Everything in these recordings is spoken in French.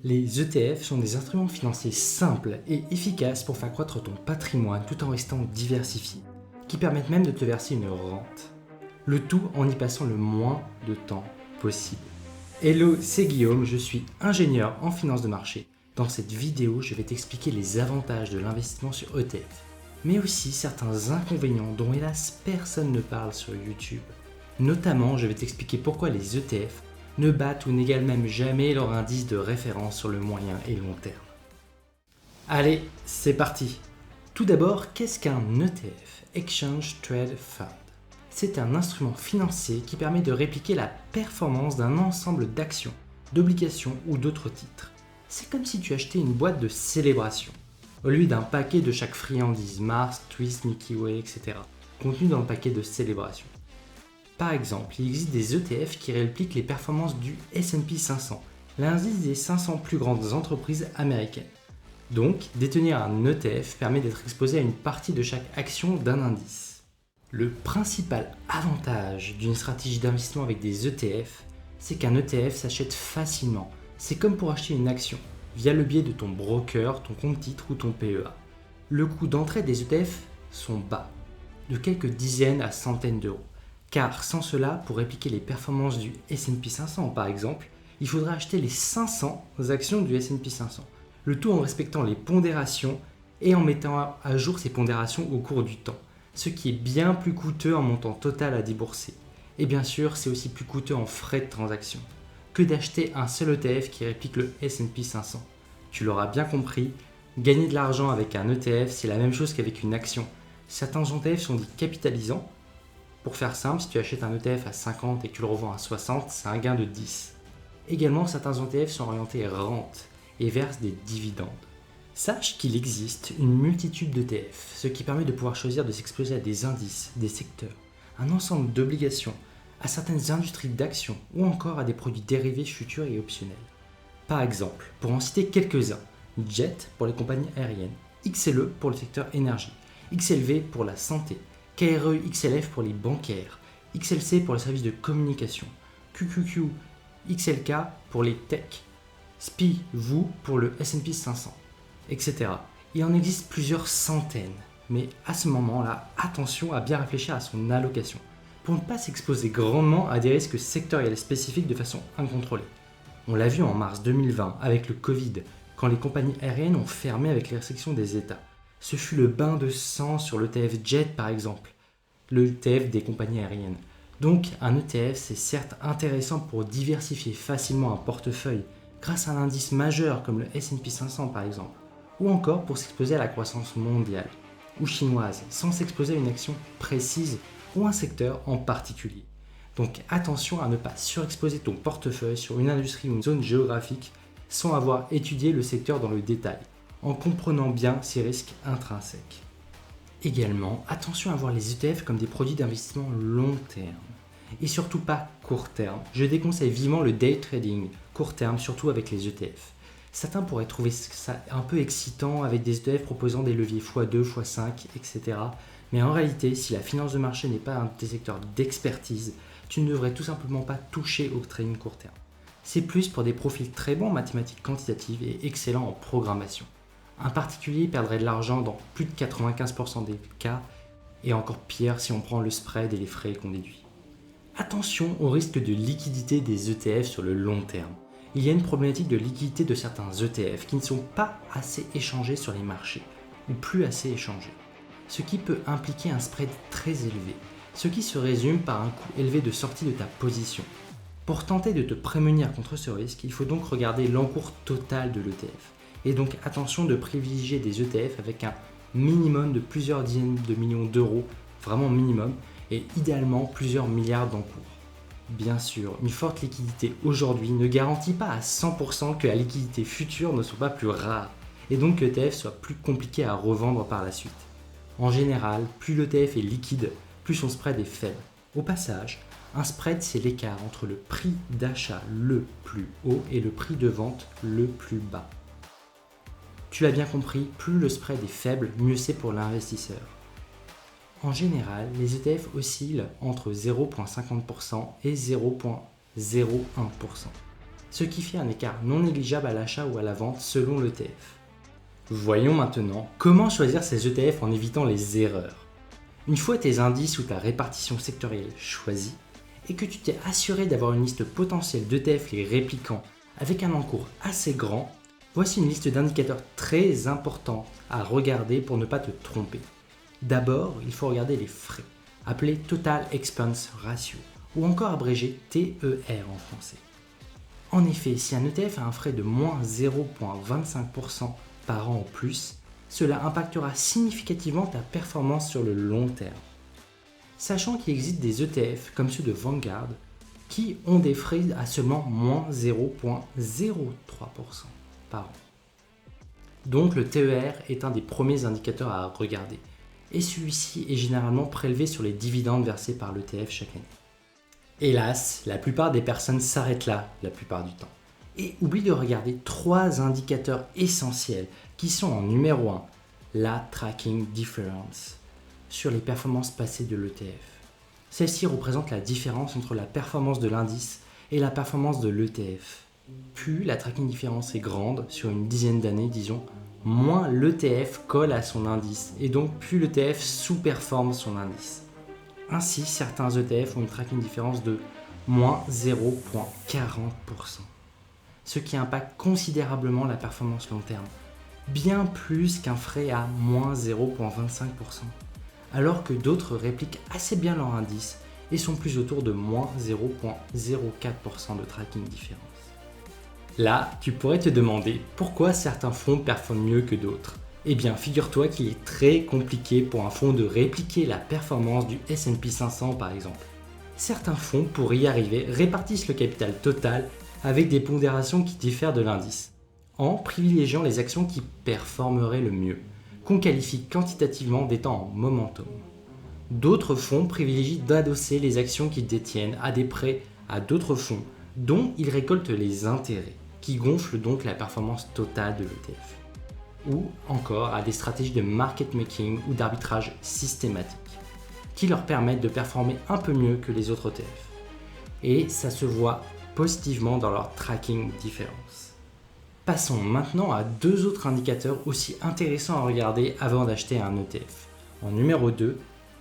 Les ETF sont des instruments financiers simples et efficaces pour faire croître ton patrimoine tout en restant diversifié, qui permettent même de te verser une rente. Le tout en y passant le moins de temps possible. Hello, c'est Guillaume, je suis ingénieur en finance de marché. Dans cette vidéo, je vais t'expliquer les avantages de l'investissement sur ETF, mais aussi certains inconvénients dont hélas personne ne parle sur YouTube. Notamment, je vais t'expliquer pourquoi les ETF ne battent ou n'égalent même jamais leur indice de référence sur le moyen et long terme. Allez, c'est parti. Tout d'abord, qu'est-ce qu'un ETF, Exchange Trade Fund? C'est un instrument financier qui permet de répliquer la performance d'un ensemble d'actions, d'obligations ou d'autres titres. C'est comme si tu achetais une boîte de célébration, au lieu d'un paquet de chaque friandise, Mars, Twist, Milky Way, etc., contenu dans le paquet de célébration. Par exemple, il existe des ETF qui répliquent les performances du S&P 500, l'indice des 500 plus grandes entreprises américaines. Donc, détenir un ETF permet d'être exposé à une partie de chaque action d'un indice. Le principal avantage d'une stratégie d'investissement avec des ETF, c'est qu'un ETF s'achète facilement. C'est comme pour acheter une action, via le biais de ton broker, ton compte titre ou ton PEA. Le coût d'entrée des ETF sont bas, de quelques dizaines à centaines d'euros. Car sans cela, pour répliquer les performances du S&P 500 par exemple, il faudrait acheter les 500 actions du S&P 500. Le tout en respectant les pondérations et en mettant à jour ces pondérations au cours du temps. Ce qui est bien plus coûteux en montant total à débourser. Et bien sûr, c'est aussi plus coûteux en frais de transaction que d'acheter un seul ETF qui réplique le S&P 500. Tu l'auras bien compris, gagner de l'argent avec un ETF, c'est la même chose qu'avec une action. Certains ETF sont dits capitalisants. Pour faire simple, si tu achètes un ETF à 50 et que tu le revends à 60, c'est un gain de 10. Également, certains ETF sont orientés rente et versent des dividendes. Sache qu'il existe une multitude d'ETF, ce qui permet de pouvoir choisir de s'exposer à des indices, des secteurs, un ensemble d'obligations, à certaines industries d'actions ou encore à des produits dérivés futurs et optionnels. Par exemple, pour en citer quelques-uns, Jet pour les compagnies aériennes, XLE pour le secteur énergie, XLV pour la santé, KRE XLF pour les bancaires, XLC pour les services de communication, QQQ XLK pour les techs, SPI-VOO pour le S&P 500, etc. Il en existe plusieurs centaines, mais à ce moment-là, attention à bien réfléchir à son allocation, pour ne pas s'exposer grandement à des risques sectoriels spécifiques de façon incontrôlée. On l'a vu en mars 2020 avec le Covid, quand les compagnies aériennes ont fermé avec les restrictions des États. Ce fut le bain de sang sur l'ETF Jet par exemple, l'ETF des compagnies aériennes. Donc un ETF c'est certes intéressant pour diversifier facilement un portefeuille grâce à un indice majeur comme le S&P 500 par exemple, ou encore pour s'exposer à la croissance mondiale ou chinoise sans s'exposer à une action précise ou un secteur en particulier. Donc attention à ne pas surexposer ton portefeuille sur une industrie ou une zone géographique sans avoir étudié le secteur dans le détail, en comprenant bien ses risques intrinsèques. Également, attention à voir les ETF comme des produits d'investissement long terme, et surtout pas court terme. Je déconseille vivement le day trading, court terme, surtout avec les ETF. Certains pourraient trouver ça un peu excitant avec des ETF proposant des leviers x2, x5, etc. Mais en réalité, si la finance de marché n'est pas un de tes secteurs d'expertise, tu ne devrais tout simplement pas toucher au trading court terme. C'est plus pour des profils très bons en mathématiques quantitatives et excellents en programmation. Un particulier perdrait de l'argent dans plus de 95% des cas, et encore pire si on prend le spread et les frais qu'on déduit. Attention au risque de liquidité des ETF sur le long terme. Il y a une problématique de liquidité de certains ETF qui ne sont pas assez échangés sur les marchés, ou plus assez échangés, ce qui peut impliquer un spread très élevé, ce qui se résume par un coût élevé de sortie de ta position. Pour tenter de te prémunir contre ce risque, il faut donc regarder l'encours total de l'ETF. Et donc attention de privilégier des ETF avec un minimum de plusieurs dizaines de millions d'euros, vraiment minimum, et idéalement plusieurs milliards d'encours. Bien sûr, une forte liquidité aujourd'hui ne garantit pas à 100% que la liquidité future ne soit pas plus rare, et donc que l'ETF soit plus compliqué à revendre par la suite. En général, plus l'ETF est liquide, plus son spread est faible. Au passage, un spread c'est l'écart entre le prix d'achat le plus haut et le prix de vente le plus bas. Tu l'as bien compris, plus le spread est faible, mieux c'est pour l'investisseur. En général, les ETF oscillent entre 0,50% et 0,01%. ce qui fait un écart non négligeable à l'achat ou à la vente selon l'ETF. Voyons maintenant comment choisir ces ETF en évitant les erreurs. Une fois tes indices ou ta répartition sectorielle choisis, et que tu t'es assuré d'avoir une liste potentielle d'ETF les répliquant avec un encours assez grand, voici une liste d'indicateurs très importants à regarder pour ne pas te tromper. D'abord, il faut regarder les frais, appelés Total Expense Ratio, ou encore abrégé TER en français. En effet, si un ETF a un frais de moins 0,25% par an ou plus, cela impactera significativement ta performance sur le long terme. Sachant qu'il existe des ETF comme ceux de Vanguard qui ont des frais à seulement moins 0,03% par an. Donc le TER est un des premiers indicateurs à regarder et celui-ci est généralement prélevé sur les dividendes versés par l'ETF chaque année. Hélas, la plupart des personnes s'arrêtent là la plupart du temps et oublient de regarder 3 indicateurs essentiels qui sont en numéro 1, la Tracking Difference, sur les performances passées de l'ETF. Celle-ci représente la différence entre la performance de l'indice et la performance de l'ETF. Plus la Tracking Difference est grande, sur une dizaine d'années disons, moins l'ETF colle à son indice et donc plus l'ETF sous-performe son indice. Ainsi, certains ETF ont une Tracking Difference de moins 0,40%, ce qui impacte considérablement la performance long terme, bien plus qu'un frais à moins 0,25%, alors que d'autres répliquent assez bien leur indice et sont plus autour de moins 0,04% de Tracking Difference. Là, tu pourrais te demander pourquoi certains fonds performent mieux que d'autres. Eh bien, figure-toi qu'il est très compliqué pour un fonds de répliquer la performance du S&P 500 par exemple. Certains fonds, pour y arriver, répartissent le capital total avec des pondérations qui diffèrent de l'indice, en privilégiant les actions qui performeraient le mieux, qu'on qualifie quantitativement d'étant en momentum. D'autres fonds privilégient d'adosser les actions qu'ils détiennent à des prêts à d'autres fonds dont ils récoltent les intérêts, qui gonflent donc la performance totale de l'ETF. Ou encore à des stratégies de market making ou d'arbitrage systématique, qui leur permettent de performer un peu mieux que les autres ETF. Et ça se voit positivement dans leur Tracking Difference. Passons maintenant à 2 autres indicateurs aussi intéressants à regarder avant d'acheter un ETF. En numéro 2,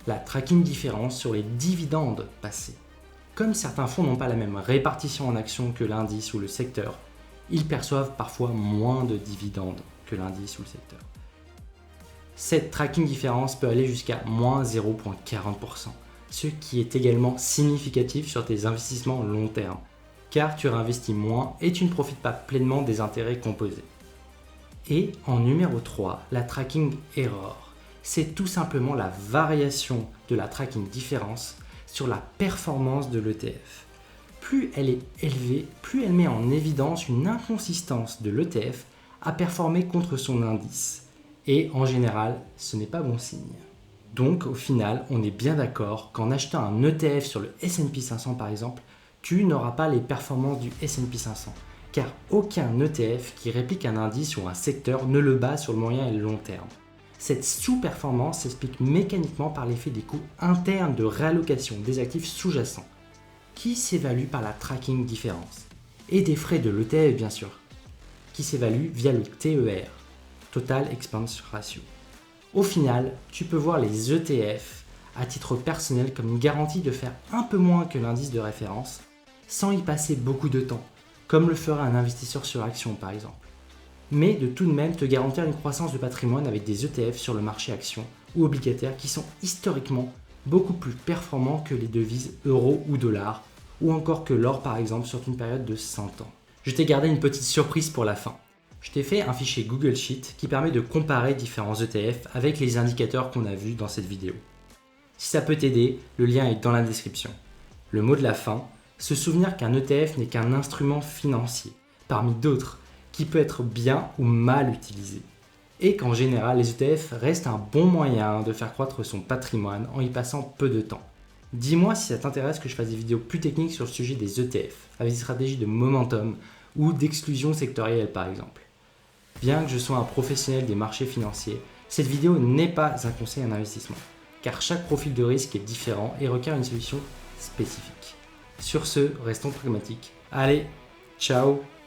la Tracking Difference sur les dividendes passés. Comme certains fonds n'ont pas la même répartition en actions que l'indice ou le secteur, ils perçoivent parfois moins de dividendes que l'indice ou le secteur. Cette Tracking Difference peut aller jusqu'à moins 0,40%, ce qui est également significatif sur tes investissements long terme, car tu réinvestis moins et tu ne profites pas pleinement des intérêts composés. Et en numéro 3, la Tracking Error. C'est tout simplement la variation de la Tracking Difference sur la performance de l'ETF. Plus elle est élevée, plus elle met en évidence une inconsistance de l'ETF à performer contre son indice. Et en général, ce n'est pas bon signe. Donc au final, on est bien d'accord qu'en achetant un ETF sur le S&P 500 par exemple, tu n'auras pas les performances du S&P 500, car aucun ETF qui réplique un indice ou un secteur ne le bat sur le moyen et le long terme. Cette sous-performance s'explique mécaniquement par l'effet des coûts internes de réallocation des actifs sous-jacents, qui s'évaluent par la Tracking Difference, et des frais de l'ETF bien sûr, qui s'évaluent via le TER, Total Expense Ratio. Au final, tu peux voir les ETF à titre personnel comme une garantie de faire un peu moins que l'indice de référence, sans y passer beaucoup de temps, comme le ferait un investisseur sur action par exemple. Mais de tout de même te garantir une croissance de patrimoine avec des ETF sur le marché action ou obligataire qui sont historiquement beaucoup plus performants que les devises euro ou dollars, ou encore que l'or par exemple sur une période de 100 ans. Je t'ai gardé une petite surprise pour la fin. Je t'ai fait un fichier Google Sheet qui permet de comparer différents ETF avec les indicateurs qu'on a vus dans cette vidéo. Si ça peut t'aider, le lien est dans la description. Le mot de la fin, se souvenir qu'un ETF n'est qu'un instrument financier, parmi d'autres, qui peut être bien ou mal utilisé. Et qu'en général, les ETF restent un bon moyen de faire croître son patrimoine en y passant peu de temps. Dis-moi si ça t'intéresse que je fasse des vidéos plus techniques sur le sujet des ETF, avec des stratégies de momentum ou d'exclusion sectorielle par exemple. Bien que je sois un professionnel des marchés financiers, cette vidéo n'est pas un conseil en investissement, car chaque profil de risque est différent et requiert une solution spécifique. Sur ce, restons pragmatiques. Allez, Ciao!